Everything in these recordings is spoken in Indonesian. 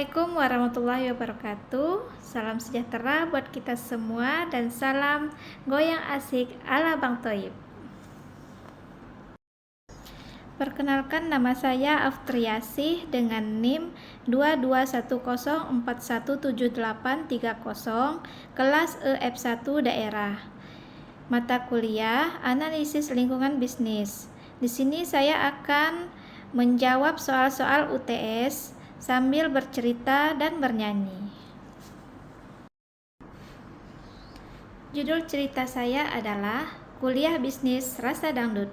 Assalamualaikum warahmatullahi wabarakatuh. Salam sejahtera buat kita semua dan salam goyang asik ala Bang Toib. Perkenalkan, nama saya Aftriasih dengan NIM 2210417830 kelas EF1 daerah. Mata kuliah Analisis Lingkungan Bisnis. Di sini saya akan menjawab soal-soal UTS sambil bercerita dan bernyanyi. Judul cerita saya adalah Kuliah Bisnis Rasa Dangdut.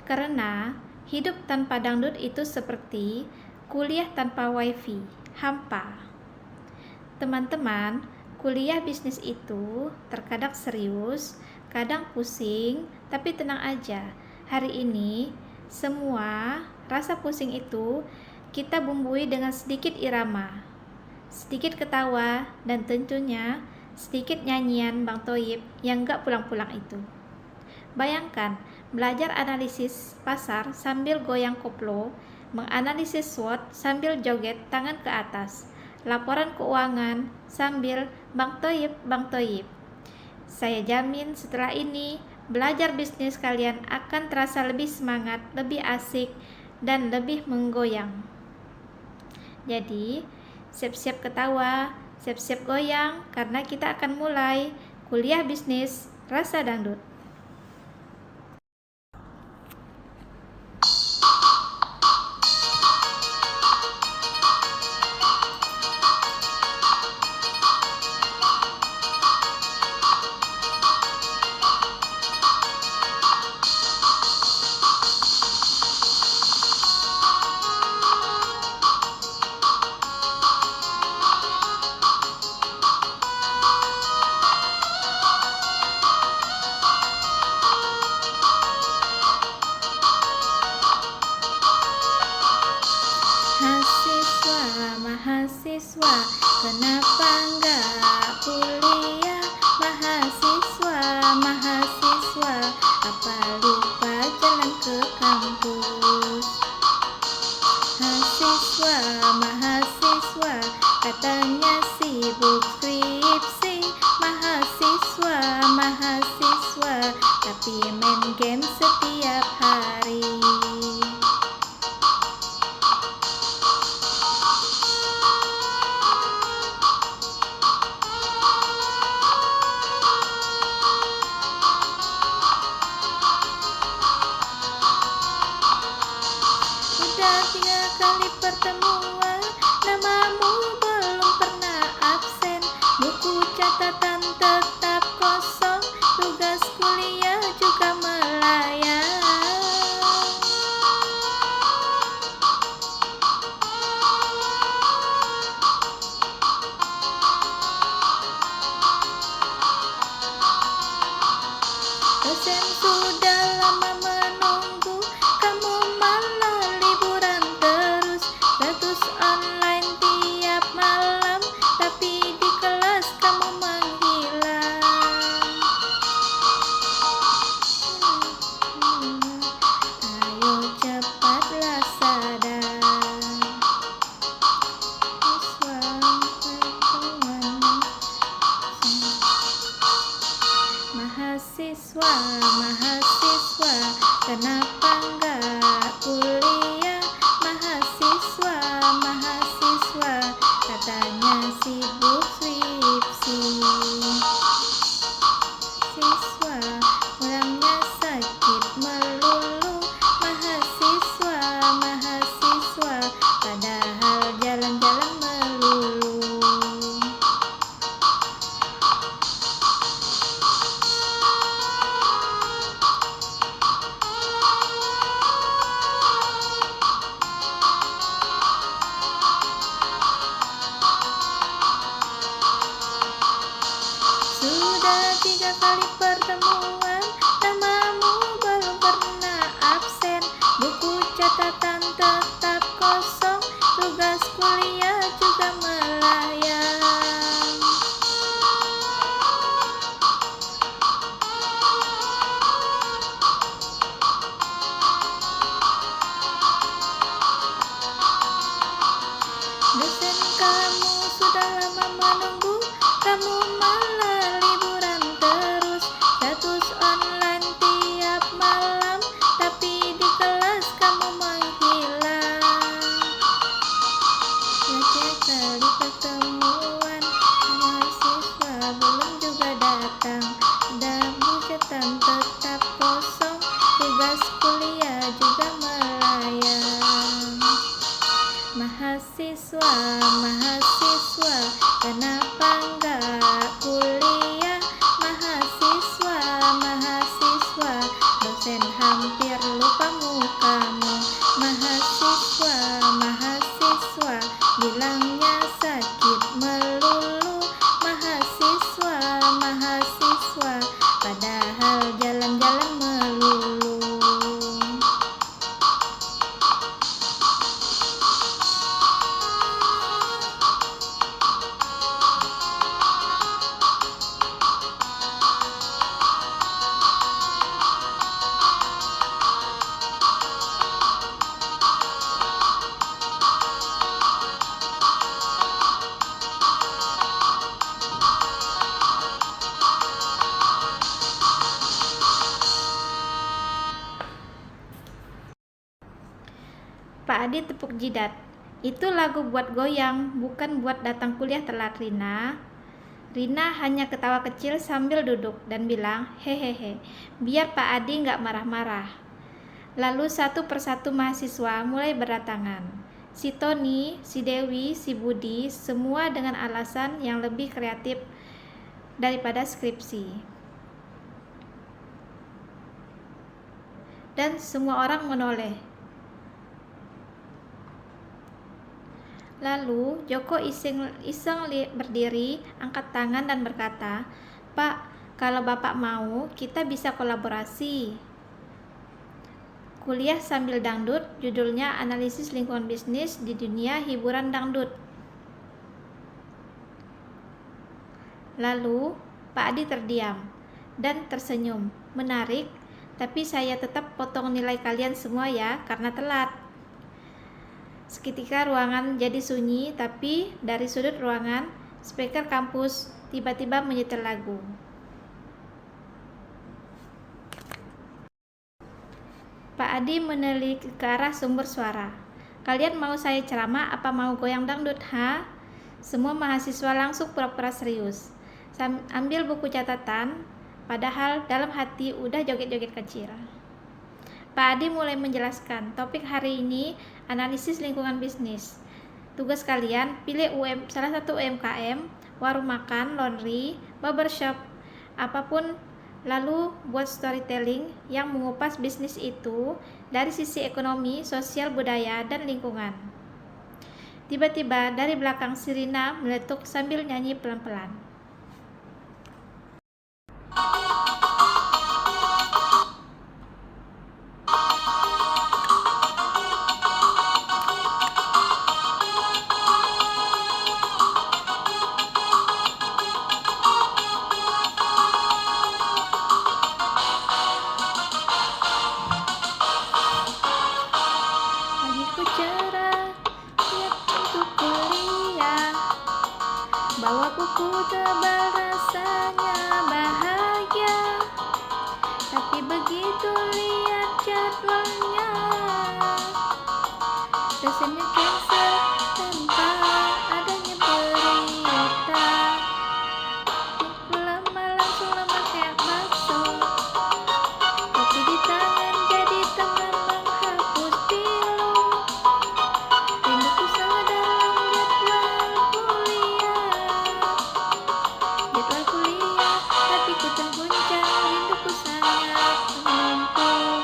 Karena hidup tanpa dangdut itu seperti kuliah tanpa wifi, hampa. Teman-teman, kuliah bisnis itu terkadang serius, kadang pusing, tapi tenang aja. Hari ini semua rasa pusing itu kita bumbui dengan sedikit irama, sedikit ketawa, dan tentunya sedikit nyanyian Bang Toib yang gak pulang-pulang itu. Bayangkan, belajar analisis pasar sambil goyang koplo, menganalisis SWOT sambil joget tangan ke atas, laporan keuangan sambil Bang Toib, Bang Toib. Saya jamin setelah ini, belajar bisnis kalian akan terasa lebih semangat, lebih asik, dan lebih menggoyang. Jadi, siap-siap ketawa, siap-siap goyang, karena kita akan mulai kuliah bisnis rasa dangdut. Mahasiswa, kenapa enggak kuliah? Mahasiswa, apa lupa jalan ke kampus? Mahasiswa, katanya sibuk skripsi. Mahasiswa, tapi main game setiap hari. Udah 3 kali pertemuan, namamu belum pernah absen. Buku catatan tetap kosong, tugas kuliah juga melayang. Dosen sudah lama menunggu, kamu malah liburan terus. Status online tiap malam, tapi di kelas kamu menghilang. Ayo cepatlah sadar. Mahasiswa, kenapa enggak kuliah? Mahasiswa, katanya sibuk skripsi. Siswa, orangnya sakit melulu. Mahasiswa, padahal jalan-jalan melulu. Sudah 3 kali pertemuan, namamu belum pernah absen. Buku catatan tetap kosong, tugas kuliah juga melayang. Dosen Kenapa enggak kuliah mahasiswa, mahasiswa? Dosen hampir lupa mukamu. Mahasiswa, mahasiswa, bilangnya sakit melulu. Mahasiswa, mahasiswa, padahal jalan-jalan melulu. Pak Adi tepuk jidat. Itu lagu buat goyang, bukan buat datang kuliah telat, Rina. Rina hanya ketawa kecil sambil duduk dan bilang, hehehe, biar Pak Adi nggak marah-marah. Lalu satu persatu mahasiswa mulai berdatangan. Si Tony, si Dewi, si Budi, semua dengan alasan yang lebih kreatif daripada skripsi. Dan semua orang menoleh. Lalu Joko iseng berdiri, angkat tangan dan berkata, "Pak, kalau Bapak mau, kita bisa kolaborasi. Kuliah sambil dangdut, judulnya Analisis Lingkungan Bisnis di Dunia Hiburan Dangdut." Lalu Pak Adi terdiam dan tersenyum. Menarik, tapi saya tetap potong nilai kalian semua ya, karena telat. Seketika ruangan jadi sunyi, tapi dari sudut ruangan, speaker kampus tiba-tiba menyetel lagu. Pak Adi menelik ke arah sumber suara. "Kalian mau saya ceramah apa mau goyang dangdut, ha?" Semua mahasiswa langsung pura-pura serius, ambil buku catatan, padahal dalam hati udah joget-joget kecil. Pak Adi mulai menjelaskan, topik hari ini analisis lingkungan bisnis. Tugas kalian pilih salah satu UMKM, warung makan, laundry, barbershop, apapun, lalu buat storytelling yang mengupas bisnis itu dari sisi ekonomi, sosial, budaya, dan lingkungan. Tiba-tiba dari belakang Sirina meletuk sambil nyanyi pelan-pelan. Pagiku cerah, siap untuk kuliah, bawa buku tebal rasanya bahagia. Tapi begitu lihat jadwalnya, dosennya cancel tanpa adanya berita. Lama langsung lama kayak bakso, kopi di tangan jadi teman menghapus pilu. Rinduku sama dalam jadwal kuliah, hatiku terguncang, rinduku sangat menumpuk.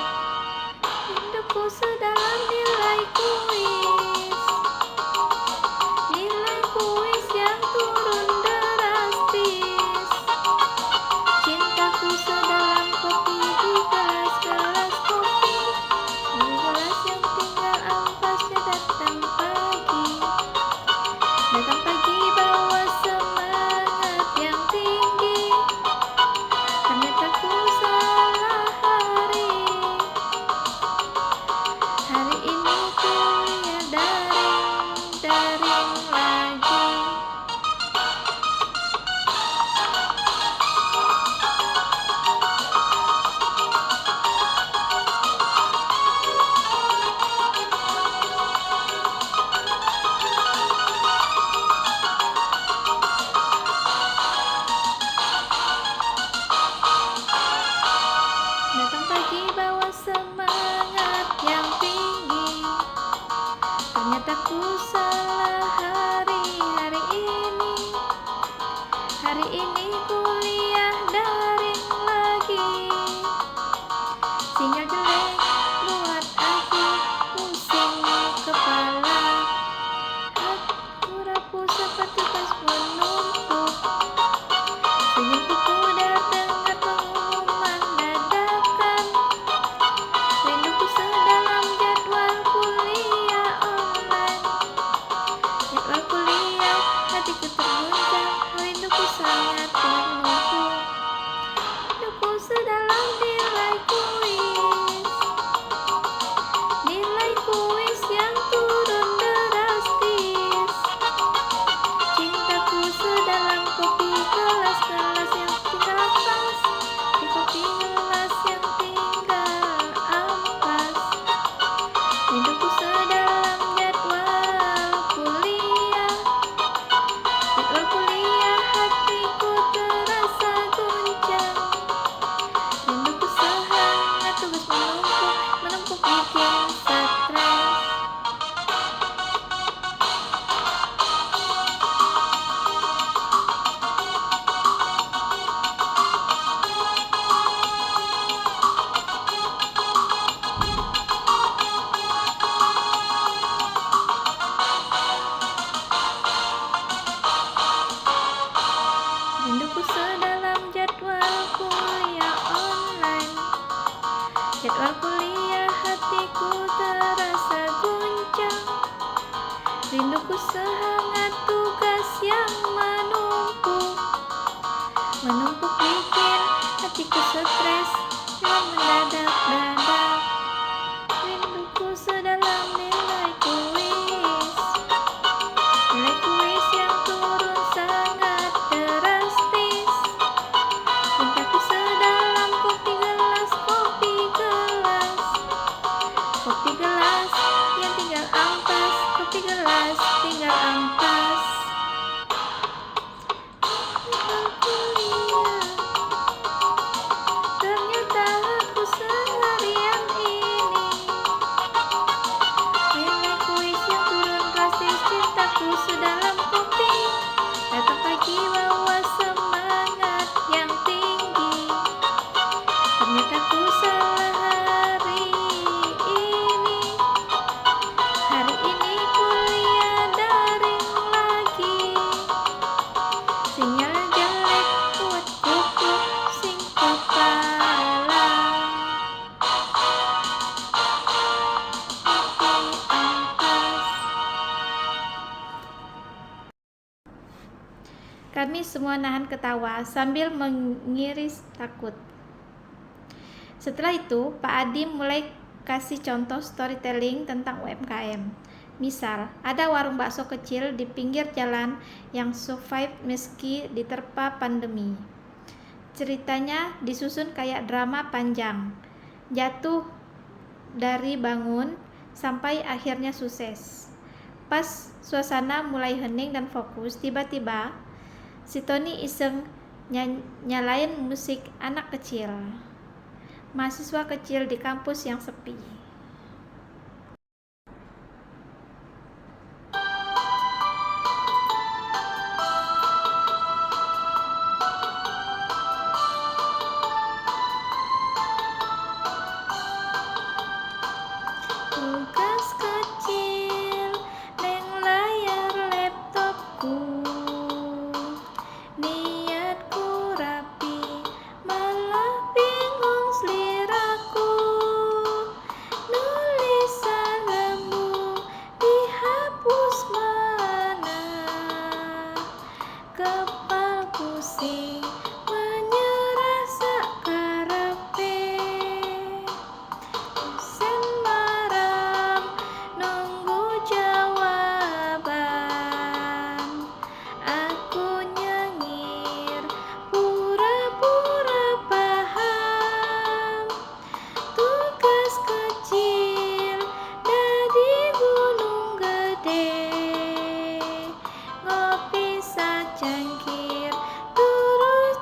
Hari ini kuliah daring lagi. Sinyal jelek buat aku pusing kepala. Aku rapuh seperti pas menumpuk. Senyumku pudar dengar pengumuman dadakan. Rinduku sedalam jadwal kuliah online. Jadwal kuliah, hatiku terguncang. Rinduku sangat menumpuk. Rinduku sedalam nilai kuis. Nilai kuis yang turun drastis. Cintaku sedalam kopi gelas-gelas yang tinggal ampas. Di kopi gelas yang tinggal ampas. Rinduku sedalam jadwal kuliah. Jadwal kuliah, hatiku terasa guncang. Rinduku sehangat tugas menumpuk bikin stres. Rinduku sedalam jadwal kuliah online. Jadwal kuliah, hatiku terasa guncang. Rinduku sehangat tugas yang menumpuk bikin hatiku stres dan mendadak-dadak. Rinduku sedalam nilai kuis. Nilai kuis yang turun sangat drastis. Cintaku sedalam kopi gelas. Kopi gelas yang tinggal ampas. Kopi gelas tinggal ampas. Jadwal kuliah. Ternyata aku seharian ini. Nilai kuis yang turun drastis. Cintaku sedalam kopi. Datang pagi bawa semangat yang tinggi. Ternyata ku salah hari ini. Hari ini kuliah daring lagi. Sinyal jelek buatku pusing kepala. Kopi ampas. Kami semua nahan ketawa sambil mengiris takut. Setelah itu, Pak Adi mulai kasih contoh storytelling tentang UMKM. Misal, ada warung bakso kecil di pinggir jalan yang survive meski diterpa pandemi. Ceritanya disusun kayak drama panjang, jatuh dari bangun sampai akhirnya sukses. Pas suasana mulai hening dan fokus, tiba-tiba si Tony iseng nyalain musik anak kecil. Mahasiswa kecil di kampus yang sepi. Tugas kecil neng layar laptopku. Niatku rapi, malah bingung seliraku. Nulisan lembu dihapus mana. Kepal pusing menyerah sakarepe. Dosen marah nunggu jawaban. Aku nyengir pura-pura paham. Tugas kecil dari gunung gede. Ngopi secangkir terus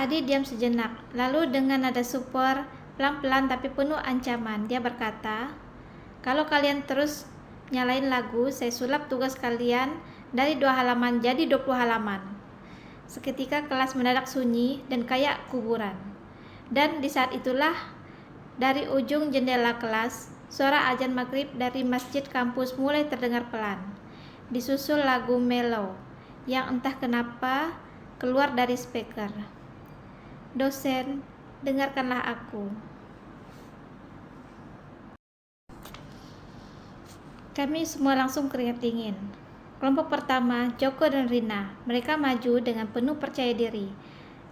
Adi diam sejenak, lalu dengan nada super, pelan-pelan tapi penuh ancaman, dia berkata, "Kalau kalian terus nyalain lagu, saya sulap tugas kalian dari 2 halaman jadi 20 halaman." Seketika kelas mendadak sunyi dan kayak kuburan. Dan di saat itulah, dari ujung jendela kelas, suara azan maghrib dari masjid kampus mulai terdengar pelan. Disusul lagu mellow yang entah kenapa keluar dari speaker. "Dosen, dengarkanlah aku." Kami semua langsung keringat dingin. Kelompok pertama, Joko dan Rina. Mereka maju dengan penuh percaya diri.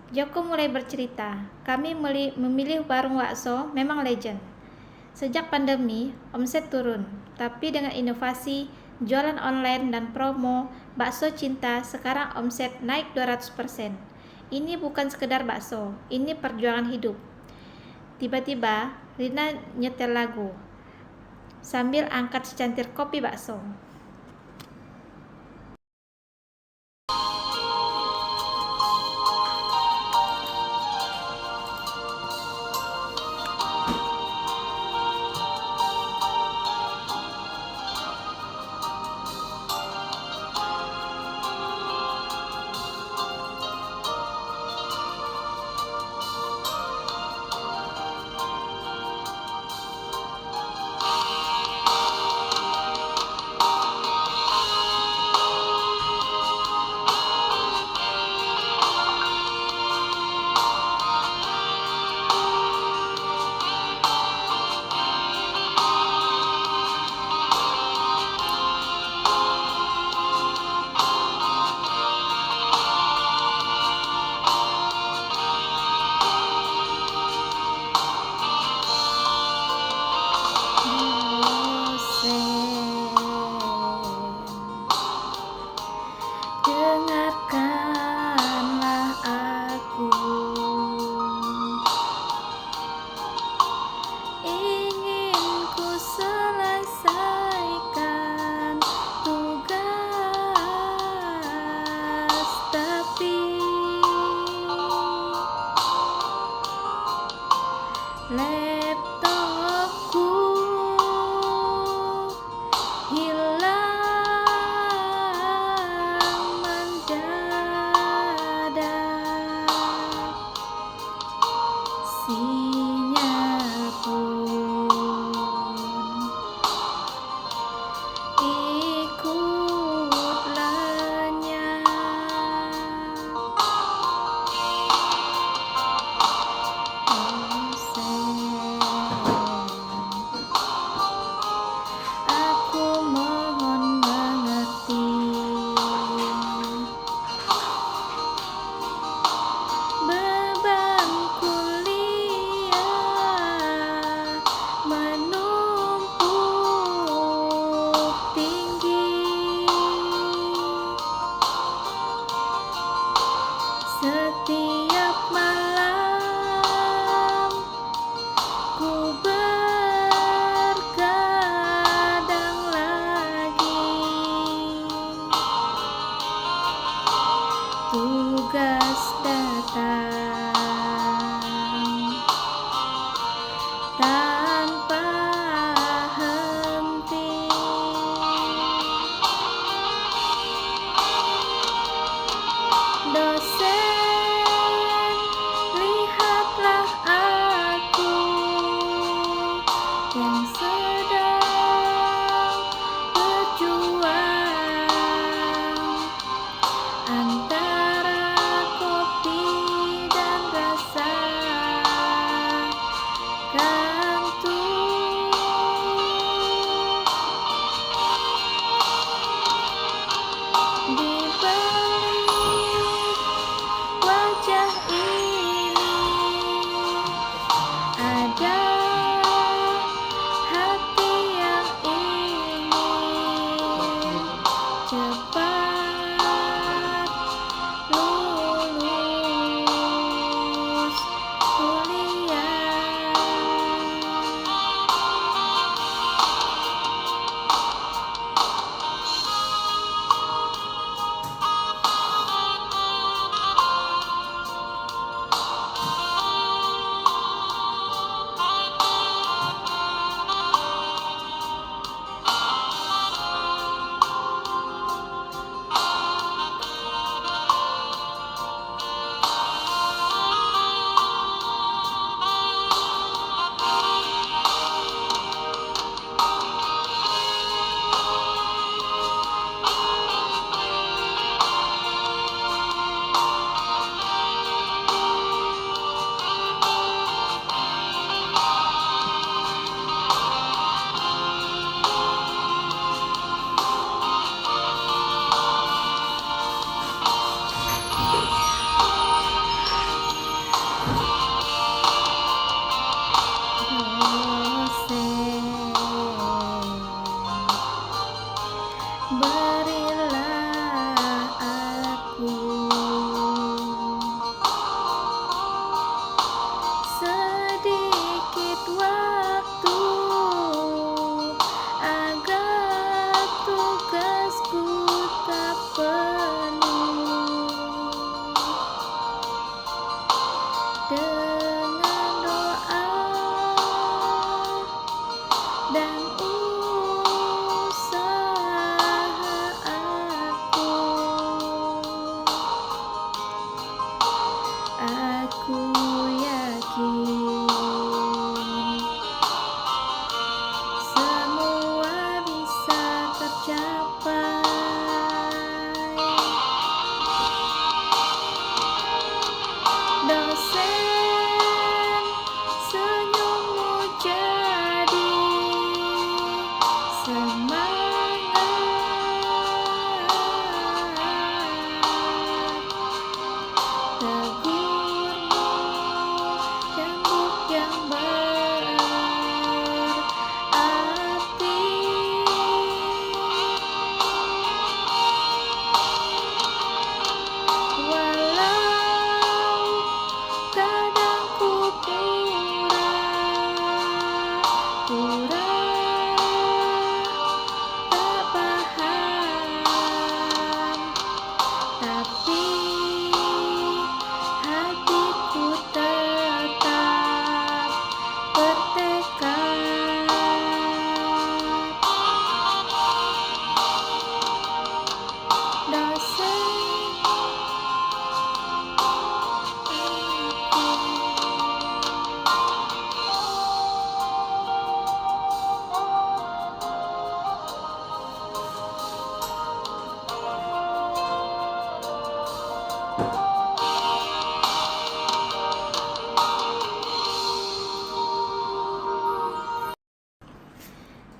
Joko mulai bercerita, "Kami memilih warung bakso memang legend. Sejak pandemi, omset turun, tapi dengan inovasi, jualan online dan promo, bakso cinta sekarang omset naik 200%. Ini bukan sekedar bakso, ini perjuangan hidup." Tiba-tiba, Rina nyetel lagu sambil angkat secangkir kopi bakso. Dengarkanlah aku, ingin ku selesaikan tugas, tapi laptopku hilang mendadak, sinyal pun ikut lenyap. Aku mohon mengerti, beban kuliah menumpuk tinggi. Setiap malam ku bergadang lagi, tugas datang tanpa henti. Dosen, lihatlah aku yang sedang berjuang antara kopi dan rasa kantuk. Di balik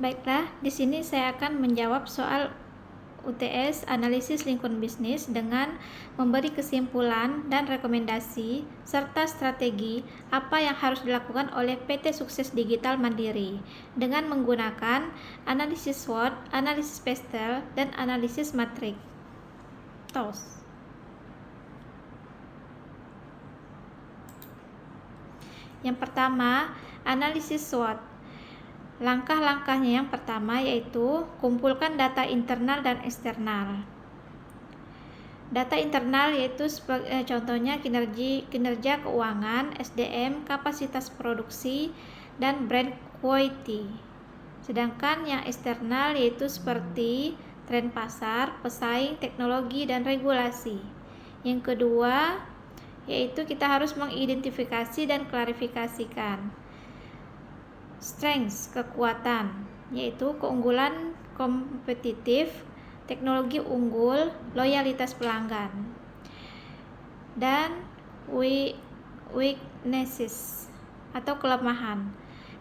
Baiklah, di sini saya akan menjawab soal UTS analisis lingkungan bisnis dengan memberi kesimpulan dan rekomendasi serta strategi apa yang harus dilakukan oleh PT Sukses Digital Mandiri dengan menggunakan analisis SWOT, analisis PESTEL, dan analisis matrik TOS. Yang pertama, analisis SWOT. Langkah-langkahnya yang pertama yaitu kumpulkan data internal dan eksternal. Data internal yaitu contohnya kinerja keuangan, SDM, kapasitas produksi, dan brand quality. Sedangkan yang eksternal yaitu seperti tren pasar, pesaing, teknologi, dan regulasi. Yang kedua yaitu kita harus mengidentifikasi dan klarifikasikan strengths, kekuatan, yaitu keunggulan kompetitif, teknologi unggul, loyalitas pelanggan, dan weaknesses atau kelemahan,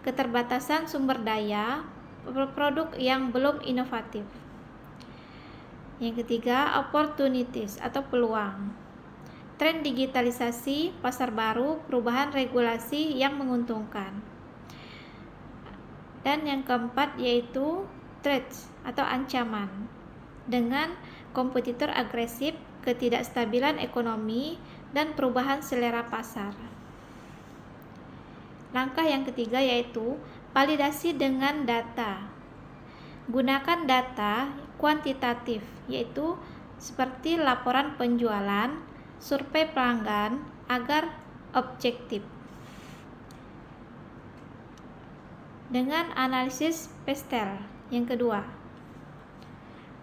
keterbatasan sumber daya, produk yang belum inovatif. Yang ketiga, opportunities atau peluang, tren digitalisasi, pasar baru, perubahan regulasi yang menguntungkan. Dan yang keempat yaitu threats atau ancaman, dengan kompetitor agresif, ketidakstabilan ekonomi, dan perubahan selera pasar. Langkah yang ketiga yaitu validasi dengan data. Gunakan data kuantitatif, yaitu seperti laporan penjualan, survei pelanggan agar objektif. Dengan analisis PESTEL yang kedua,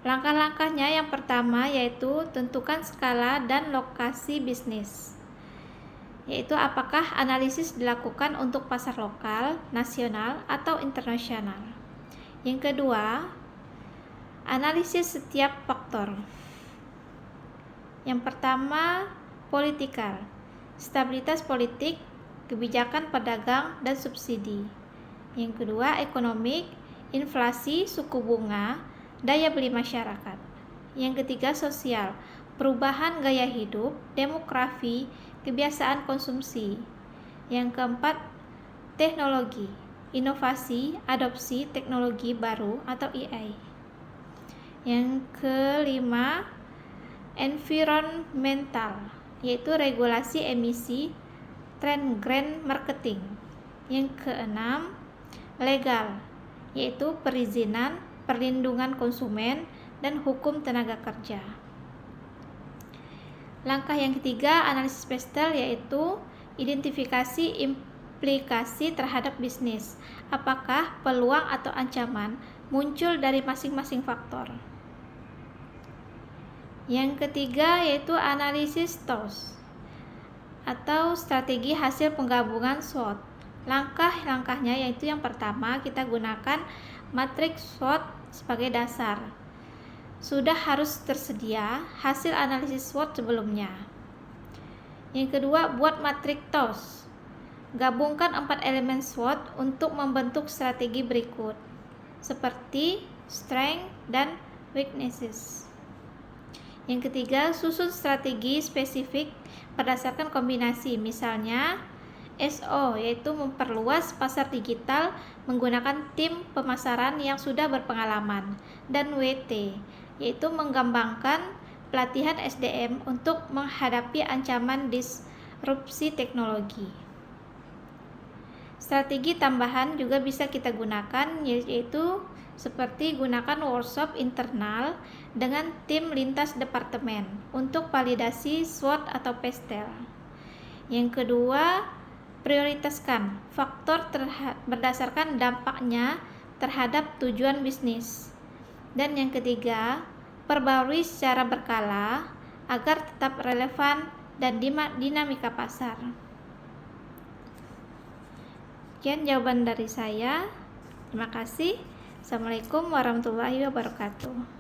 langkah-langkahnya yang pertama yaitu tentukan skala dan lokasi bisnis, yaitu apakah analisis dilakukan untuk pasar lokal, nasional, atau internasional. Yang kedua, analisis setiap faktor. Yang pertama, politikal, stabilitas politik, kebijakan pedagang, dan subsidi. Yang kedua, ekonomik, inflasi, suku bunga, daya beli masyarakat. Yang ketiga, sosial, perubahan gaya hidup, demografi, kebiasaan konsumsi. Yang keempat, teknologi, inovasi, adopsi teknologi baru atau AI. Yang kelima, environmental, yaitu regulasi emisi, tren green marketing. Yang keenam, legal, yaitu perizinan, perlindungan konsumen, dan hukum tenaga kerja. Langkah yang ketiga, analisis PESTEL, yaitu identifikasi implikasi terhadap bisnis. Apakah peluang atau ancaman muncul dari masing-masing faktor. Yang ketiga yaitu analisis TOS atau strategi hasil penggabungan SWOT. Langkah-langkahnya yaitu yang pertama, kita gunakan matriks SWOT sebagai dasar. Sudah harus tersedia hasil analisis SWOT sebelumnya. Yang kedua, buat matriks TOS. Gabungkan 4 elemen SWOT untuk membentuk strategi berikut, seperti strength dan weaknesses. Yang ketiga, susun strategi spesifik berdasarkan kombinasi, misalnya SO, yaitu memperluas pasar digital menggunakan tim pemasaran yang sudah berpengalaman, dan WT, yaitu mengembangkan pelatihan SDM untuk menghadapi ancaman disrupsi teknologi. Strategi tambahan juga bisa kita gunakan, yaitu seperti gunakan workshop internal dengan tim lintas departemen untuk validasi SWOT atau PESTEL. Yang kedua, prioritaskan faktor berdasarkan dampaknya terhadap tujuan bisnis. Dan yang ketiga, perbarui secara berkala agar tetap relevan dan dinamika pasar. Sekian jawaban dari saya. Terima kasih. Assalamualaikum warahmatullahi wabarakatuh.